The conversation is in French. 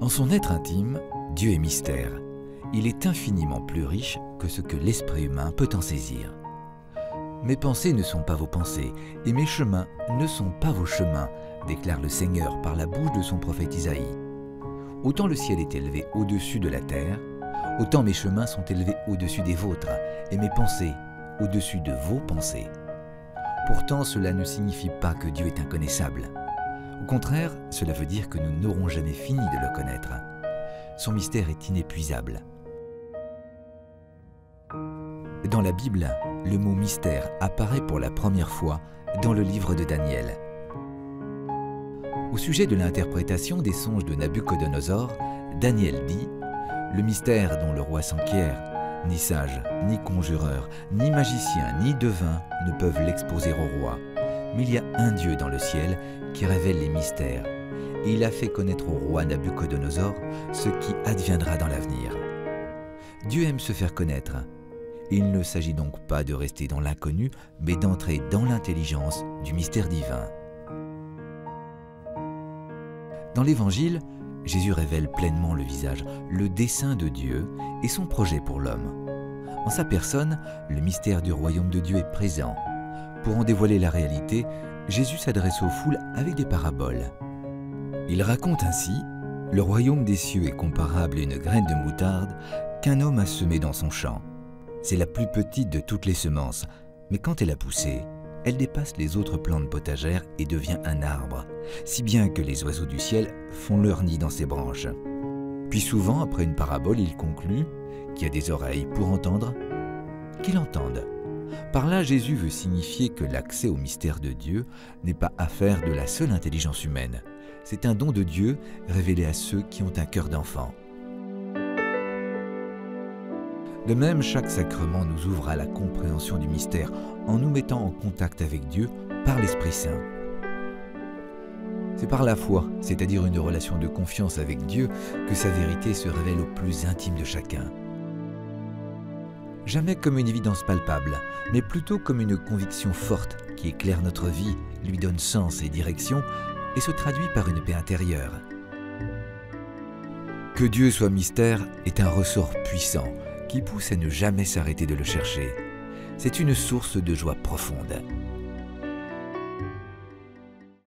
En son être intime, Dieu est mystère. Il est infiniment plus riche que ce que l'esprit humain peut en saisir. Mes pensées ne sont pas vos pensées, et mes chemins ne sont pas vos chemins, déclare le Seigneur par la bouche de son prophète Isaïe. Autant le ciel est élevé au-dessus de la terre, autant mes chemins sont élevés au-dessus des vôtres, et mes pensées au-dessus de vos pensées. Pourtant, cela ne signifie pas que Dieu est inconnaissable. Au contraire, cela veut dire que nous n'aurons jamais fini de le connaître. Son mystère est inépuisable. Dans la Bible, le mot mystère apparaît pour la première fois dans le livre de Daniel. Au sujet de l'interprétation des songes de Nabuchodonosor, Daniel dit « Le mystère dont le roi s'enquiert, ni sage, ni conjureur, ni magicien, ni devin ne peuvent l'exposer au roi. Mais il y a un Dieu dans le ciel qui révèle les mystères, et il a fait connaître au roi Nabuchodonosor ce qui adviendra dans l'avenir. » Dieu aime se faire connaître. Il ne s'agit donc pas de rester dans l'inconnu, mais d'entrer dans l'intelligence du mystère divin. Dans l'Évangile, Jésus révèle pleinement le visage, le dessein de Dieu et son projet pour l'homme. En sa personne, le mystère du royaume de Dieu est présent. Pour en dévoiler la réalité, Jésus s'adresse aux foules avec des paraboles. Il raconte ainsi « Le royaume des cieux est comparable à une graine de moutarde qu'un homme a semée dans son champ. C'est la plus petite de toutes les semences, mais quand elle a poussé, elle dépasse les autres plantes potagères et devient un arbre, si bien que les oiseaux du ciel font leur nid dans ses branches. » Puis souvent, après une parabole, il conclut « Qui a des oreilles pour entendre, qu'il entende. » Par là, Jésus veut signifier que l'accès au mystère de Dieu n'est pas affaire de la seule intelligence humaine. C'est un don de Dieu révélé à ceux qui ont un cœur d'enfant. De même, chaque sacrement nous ouvre à la compréhension du mystère en nous mettant en contact avec Dieu par l'Esprit Saint. C'est par la foi, c'est-à-dire une relation de confiance avec Dieu, que sa vérité se révèle au plus intime de chacun. Jamais comme une évidence palpable, mais plutôt comme une conviction forte qui éclaire notre vie, lui donne sens et direction et se traduit par une paix intérieure. Que Dieu soit mystère est un ressort puissant qui pousse à ne jamais s'arrêter de le chercher. C'est une source de joie profonde.